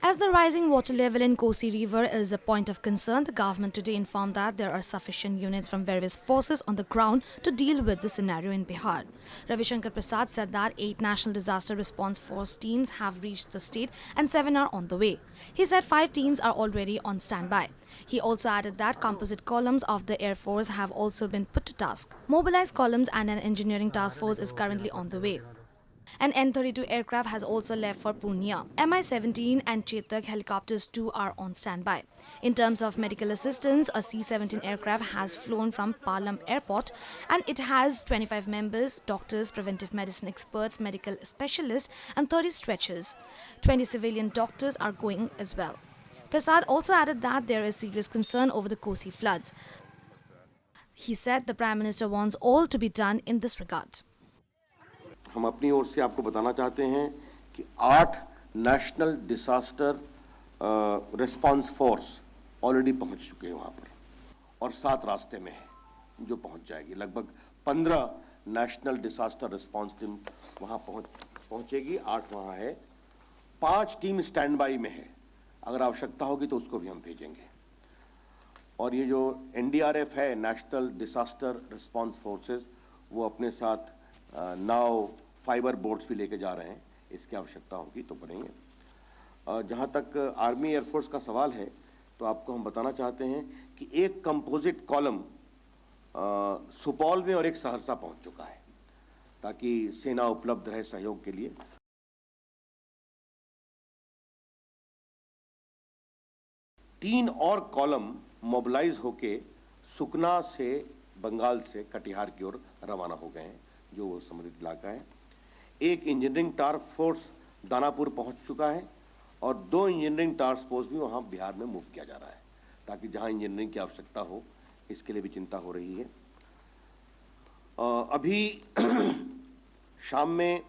As the rising water level in Kosi River is a point of concern, the government today informed that there are sufficient units from various forces on the ground to deal with the scenario in Bihar. Ravi Shankar Prasad said that 8 National Disaster Response Force teams have reached the state and 7 are on the way. He said 5 teams are already on standby. He also added that composite columns of the Air Force have also been put to task. Mobilized columns and an engineering task force is currently on the way. An N-32 aircraft has also left for Purnia. Mi-17 and Chetak helicopters too are on standby. In terms of medical assistance, a C-17 aircraft has flown from Palam Airport and it has 25 members, doctors, preventive medicine experts, medical specialists and 30 stretchers. 20 civilian doctors are going as well. Prasad also added that there is serious concern over the Kosi floods. He said the Prime Minister wants all to be done in this regard. हम अपनी ओर से आपको बताना चाहते हैं कि 8 national disaster response force already पहुंच चुके हैं वहां पर और 7 रास्ते में हैं जो पहुंच जाएगी। लगभग 15 नेशनल डिसास्टर रिस्पांस टीम वहां पहुंचेगी। 8 वहां है, 5 टीम स्टैंड बाई में है, अगर आवश्यकता होगी तो उसको भी हम भेजेंगे। और ये जो एनडीआरएफ है, नेशनल डिसास्टर रिस्पांस फोर्सेस, वो अपने साथ नाव फाइबर बोट्स भी लेके जा रहे हैं, इसकी आवश्यकता होगी तो बनेंगे। जहाँ तक आर्मी एयरफोर्स का सवाल है तो आपको हम बताना चाहते हैं कि एक कंपोजिट कॉलम सुपौल में और एक सहरसा पहुंच चुका है ताकि सेना उपलब्ध रहे सहयोग के लिए। 3 और कॉलम मोबिलाइज होके सुकना से, बंगाल से कटिहार की ओर रवाना हो गए हैं, जो वो संबंधित इलाका है। एक इंजीनियरिंग टास्क फोर्स दानापुर पहुंच चुका है और 2 इंजीनियरिंग टास्क फोर्स भी वहां बिहार में मूव किया जा रहा है ताकि जहां इंजीनियरिंग की आवश्यकता हो, इसके लिए भी चिंता हो रही है। अभी शाम में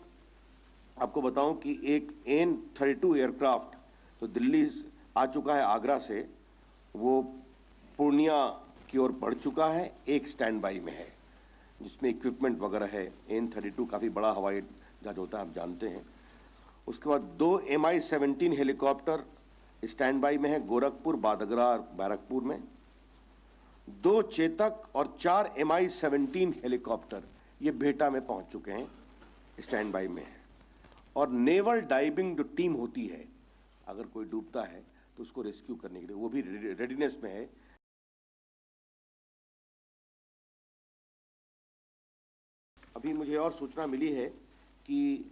आपको बताऊं कि एक N-32 एयरक्राफ्ट तो दिल्ली आ चुका है आगरा से, वो पूर्णिया की ओर बढ़ चुका है। एक स्टैंड बाई में है जिसमें इक्विपमेंट वगैरह है। N-32 काफ़ी बड़ा हवाई जहाज होता है, आप जानते हैं। उसके बाद 2 Mi-17 हेलीकॉप्टर स्टैंड बाई में है गोरखपुर, बादगरा और बैरकपुर में। 2 चेतक और 4 Mi-17 हेलीकॉप्टर ये बेहटा में पहुंच चुके हैं, स्टैंड बाई में है। और नेवल डाइविंग जो टीम होती है, अगर कोई डूबता है तो उसको रेस्क्यू करने के लिए वो भी रेडीनेस में है। अभी मुझे और सूचना मिली है कि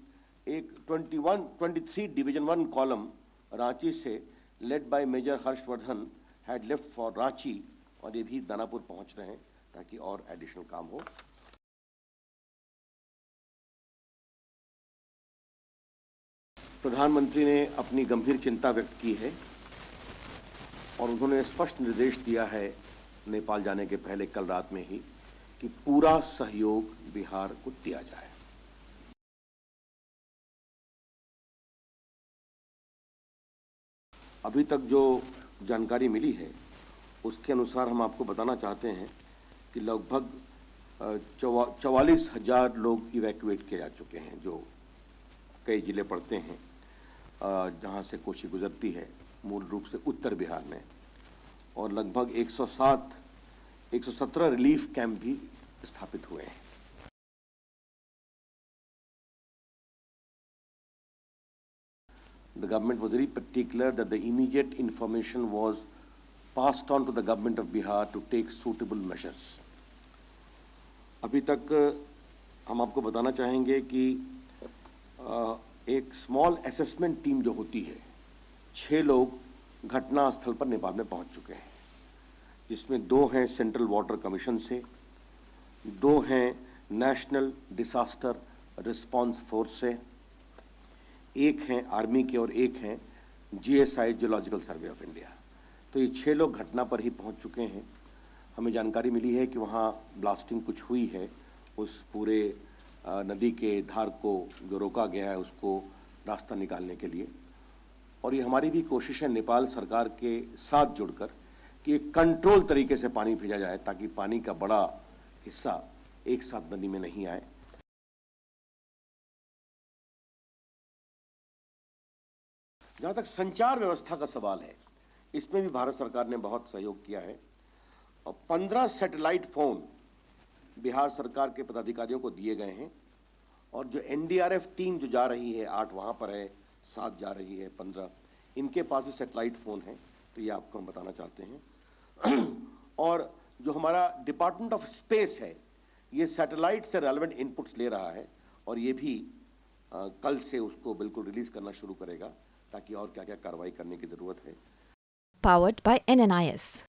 एक 23 डिवीजन 1 कॉलम रांची से led by major Harshvardhan had left for Ranchi और ये भी दानापुर पहुंच रहे हैं ताकि और एडिशनल काम हो। प्रधानमंत्री ने अपनी गंभीर चिंता व्यक्त की है और उन्होंने स्पष्ट निर्देश दिया है नेपाल जाने के पहले कल रात में ही कि पूरा सहयोग बिहार को दिया जाए। अभी तक जो जानकारी मिली है उसके अनुसार हम आपको बताना चाहते हैं कि लगभग 44,000 लोग इवैक्यूएट किए जा चुके हैं, जो कई जिले पड़ते हैं जहां से कोसी गुजरती है, मूल रूप से उत्तर बिहार में। और लगभग 117 रिलीफ कैंप भी स्थापित हुए हैं। The government was very particular that the immediate information was passed on to the government of Bihar to take suitable measures. अभी तक हम आपको बताना चाहेंगे कि एक स्मॉल असेसमेंट टीम जो होती है, 6 लोग घटना स्थल पर नेपाल में पहुंच चुके हैं, जिसमें 2 हैं सेंट्रल वाटर कमीशन से, 2 हैं नेशनल डिसास्टर रिस्पांस फोर्स से, 1 हैं आर्मी के और 1 हैं GSI geological survey of India. तो ये 6 लोग घटना पर ही पहुंच चुके हैं। हमें जानकारी मिली है कि वहाँ ब्लास्टिंग कुछ हुई है, उस पूरे नदी के धार को जो रोका गया है उसको रास्ता निकालने के लिए। और ये हमारी भी कोशिश है नेपाल सरकार के साथ जुड़कर कि एक कंट्रोल तरीके से पानी भेजा जाए ताकि पानी का बड़ा हिस्सा एक साथ नदी में नहीं आए। जहाँ तक संचार व्यवस्था का सवाल है, इसमें भी भारत सरकार ने बहुत सहयोग किया है और 15 सैटेलाइट फोन बिहार सरकार के पदाधिकारियों को दिए गए हैं और जो एनडीआरएफ टीम जो जा रही है, 8 वहाँ पर है, 7 जा रही है, 15 इनके पास भी सैटेलाइट फ़ोन है, तो ये आपको हम बताना चाहते हैं। और जो हमारा डिपार्टमेंट ऑफ स्पेस है, ये सैटेलाइट से रेलेवेंट इनपुट्स ले रहा है और ये भी कल से उसको बिल्कुल रिलीज़ करना शुरू करेगा ताकि और क्या क्या कार्रवाई करने की ज़रूरत है। Powered by NNIS.